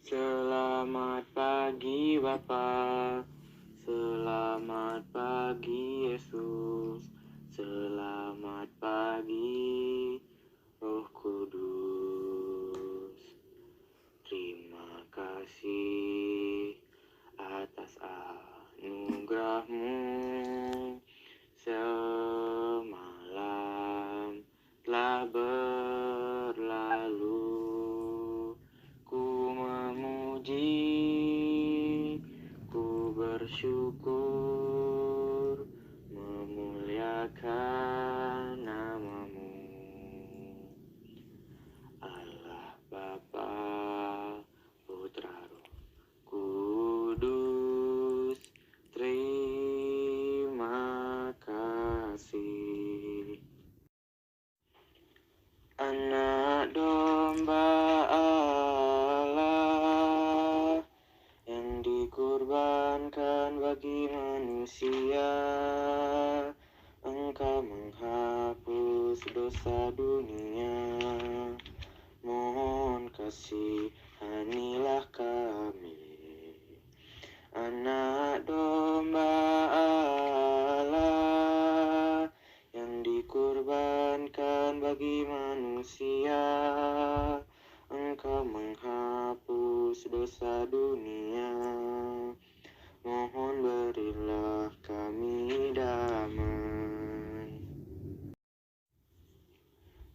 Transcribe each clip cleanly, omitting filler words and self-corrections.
Selamat pagi Bapa, selamat pagi Yesus, selamat pagi Roh Kudus. Terima kasih atas anugerah-Mu. Semalam telah berlalu, ku memuji, ku bersyukur, memuliakan nama-Mu. Allah Bapa, Putra Roh Kudus, terima kasih. Anak domba Allah yang dikurbankan bagi manusia, Engkau menghapus dosa dunia. Mohon kasihanilah kami. Anak domba Allah yang dikurbankan bagi manusia, Engkau menghapus dosa dunia. Mohon berilah kami damai.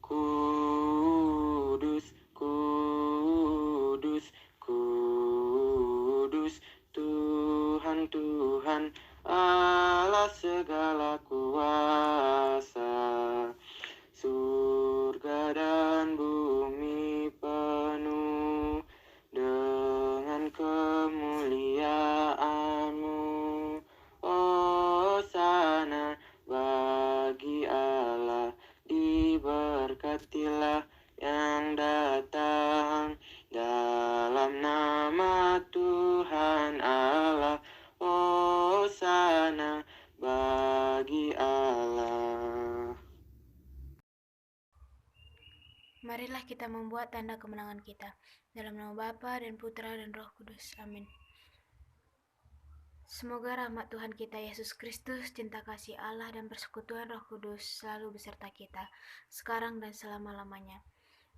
Kudus, kudus, kudus, Tuhan, Tuhan, Allah segala kuasa. Surga dan bumi penuh dengan kemuliaan-Mu. Hosana bagi Allah, diberkatilah yang datang dalam nama Tuhan Allah. Hosana bagi Allah. Marilah kita membuat tanda kemenangan kita. Dalam nama Bapa dan Putra dan Roh Kudus. Amin. Semoga rahmat Tuhan kita Yesus Kristus, cinta kasih Allah, dan persekutuan Roh Kudus selalu beserta kita, sekarang dan selama-lamanya.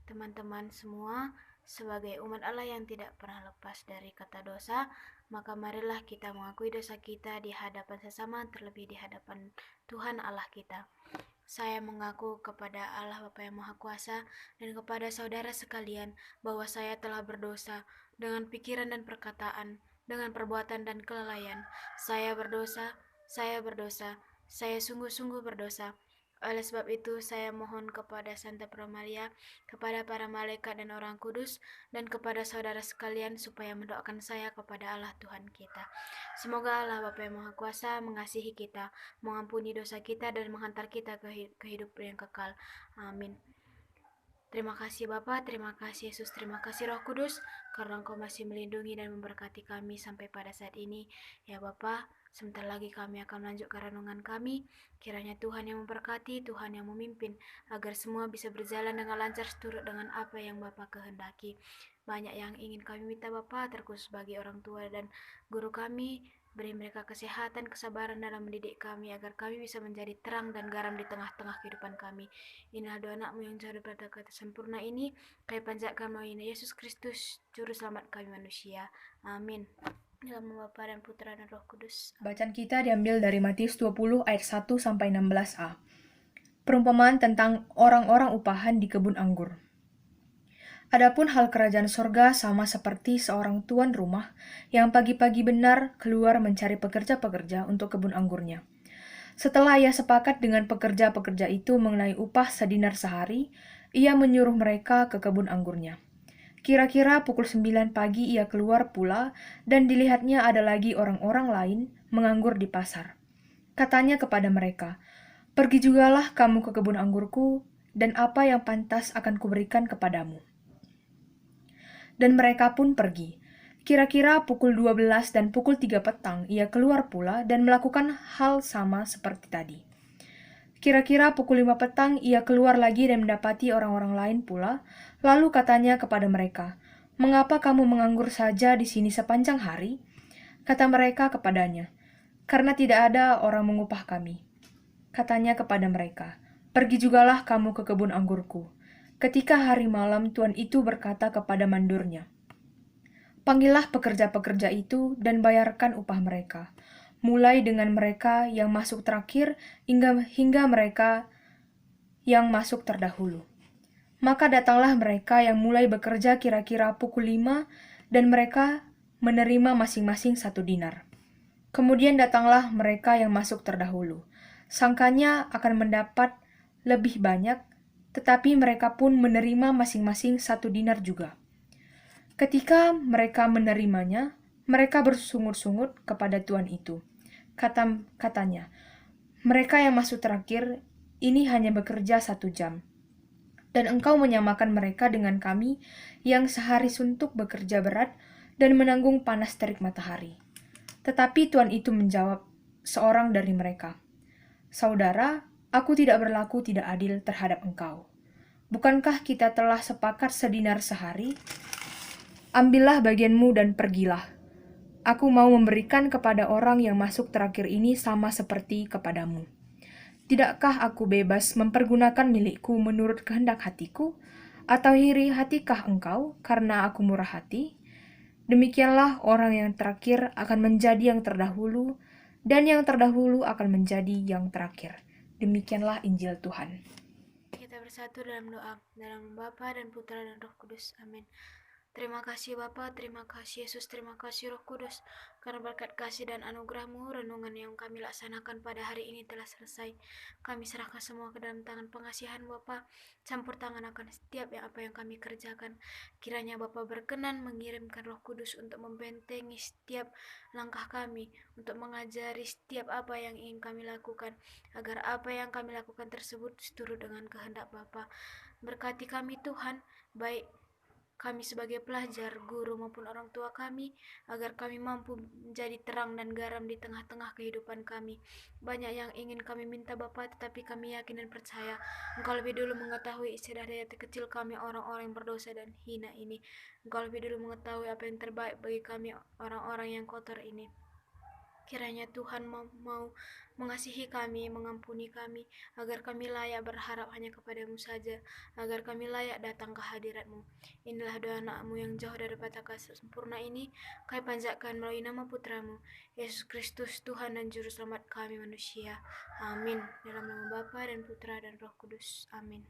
Teman-teman semua, sebagai umat Allah yang tidak pernah lepas dari kata dosa, maka marilah kita mengakui dosa kita di hadapan sesama, terlebih di hadapan Tuhan Allah kita. Saya mengaku kepada Allah Bapa yang Maha Kuasa dan kepada saudara sekalian bahwa saya telah berdosa dengan pikiran dan perkataan, dengan perbuatan dan kelalaian. Saya berdosa, saya sungguh-sungguh berdosa. Oleh sebab itu, saya mohon kepada Santa Pramalia, kepada para malaikat dan orang kudus, dan kepada saudara sekalian supaya mendoakan saya kepada Allah Tuhan kita. Semoga Allah Bapa yang Maha Kuasa mengasihi kita, mengampuni dosa kita, dan menghantar kita ke kehidupan yang kekal. Amin. Terima kasih Bapa, terima kasih Yesus, terima kasih Roh Kudus, karena Engkau masih melindungi dan memberkati kami sampai pada saat ini. Ya Bapa, sebentar lagi kami akan melanjutkan renungan kami. Kiranya Tuhan yang memberkati, Tuhan yang memimpin, agar semua bisa berjalan dengan lancar seturut dengan apa yang Bapa kehendaki. Banyak yang ingin kami minta Bapa, terkhusus bagi orang tua dan guru kami. Beri mereka kesehatan, kesabaran dalam mendidik kami, agar kami bisa menjadi terang dan garam di tengah-tengah kehidupan kami. Inilah doa anakmu yang jauh daripada kata sempurna ini, kami panjatkan melalui Yesus Kristus, Juru Selamat kami manusia. Amin. Dalam nama Bapa dan Putra dan Roh Kudus. Bacaan kita diambil dari Matius 20 ayat 1-16a. Perumpamaan tentang orang-orang upahan di kebun anggur. Adapun hal kerajaan sorga sama seperti seorang tuan rumah yang pagi-pagi benar keluar mencari pekerja-pekerja untuk kebun anggurnya. Setelah ia sepakat dengan pekerja-pekerja itu mengenai upah sedinar sehari, ia menyuruh mereka ke kebun anggurnya. Kira-kira pukul 9 pagi ia keluar pula, dan dilihatnya ada lagi orang-orang lain menganggur di pasar. Katanya kepada mereka, "Pergi jugalah kamu ke kebun anggurku, dan apa yang pantas akan kuberikan kepadamu." Dan mereka pun pergi. Kira-kira pukul 12 dan pukul 3 petang ia keluar pula dan melakukan hal sama seperti tadi. Kira-kira pukul 5 petang ia keluar lagi dan mendapati orang-orang lain pula, lalu katanya kepada mereka, "Mengapa kamu menganggur saja di sini sepanjang hari?" Kata mereka kepadanya, "Karena tidak ada orang mengupah kami." Katanya kepada mereka, "Pergi jugalah kamu ke kebun anggurku." Ketika hari malam, tuan itu berkata kepada mandornya, "Panggillah pekerja-pekerja itu dan bayarkan upah mereka, mulai dengan mereka yang masuk terakhir hingga mereka yang masuk terdahulu." Maka datanglah mereka yang mulai bekerja kira-kira pukul 5, dan mereka menerima masing-masing 1 dinar. Kemudian datanglah mereka yang masuk terdahulu. Sangkanya akan mendapat lebih banyak, tetapi mereka pun menerima masing-masing 1 dinar juga. Ketika mereka menerimanya, mereka bersungut-sungut kepada tuan itu. Katanya, "Mereka yang masuk terakhir ini hanya bekerja 1 jam. Dan engkau menyamakan mereka dengan kami yang sehari suntuk bekerja berat dan menanggung panas terik matahari." Tetapi tuan itu menjawab seorang dari mereka, "Saudara, aku tidak berlaku tidak adil terhadap engkau. Bukankah kita telah sepakat 1 dinar sehari? Ambillah bagianmu dan pergilah. Aku mau memberikan kepada orang yang masuk terakhir ini sama seperti kepadamu. Tidakkah aku bebas mempergunakan milikku menurut kehendak hatiku? Atau iri hatikah engkau karena aku murah hati?" Demikianlah orang yang terakhir akan menjadi yang terdahulu, dan yang terdahulu akan menjadi yang terakhir. Demikianlah Injil Tuhan. Kita bersatu dalam doa, dalam Bapa dan Putra dan Roh Kudus. Amin. Terima kasih Bapa, terima kasih Yesus, terima kasih Roh Kudus, karena berkat kasih dan anugerah-Mu, renungan yang kami laksanakan pada hari ini telah selesai. Kami serahkan semua ke dalam tangan pengasihan Bapa, campur tangan akan setiap apa yang kami kerjakan. Kiranya Bapa berkenan mengirimkan Roh Kudus untuk membentengi setiap langkah kami, untuk mengajari setiap apa yang ingin kami lakukan, agar apa yang kami lakukan tersebut seturut dengan kehendak Bapa. Berkati kami Tuhan, baik kami sebagai pelajar, guru maupun orang tua kami, agar kami mampu menjadi terang dan garam di tengah-tengah kehidupan kami. Banyak yang ingin kami minta Bapa, tetapi kami yakin dan percaya Engkau lebih dulu mengetahui isi dada kecil kami, orang-orang yang berdosa dan hina ini. Engkau lebih dulu mengetahui apa yang terbaik bagi kami, orang-orang yang kotor ini. Kiranya Tuhan mau mengasihi kami, mengampuni kami, agar kami layak berharap hanya kepadamu saja, agar kami layak datang ke hadirat-Mu. Inilah doa anak-Mu yang jauh daripada kasih sempurna ini, kami panjatkan melalui nama Putra-Mu, Yesus Kristus, Tuhan dan Juru Selamat kami manusia. Amin. Dalam nama Bapa dan Putra dan Roh Kudus. Amin.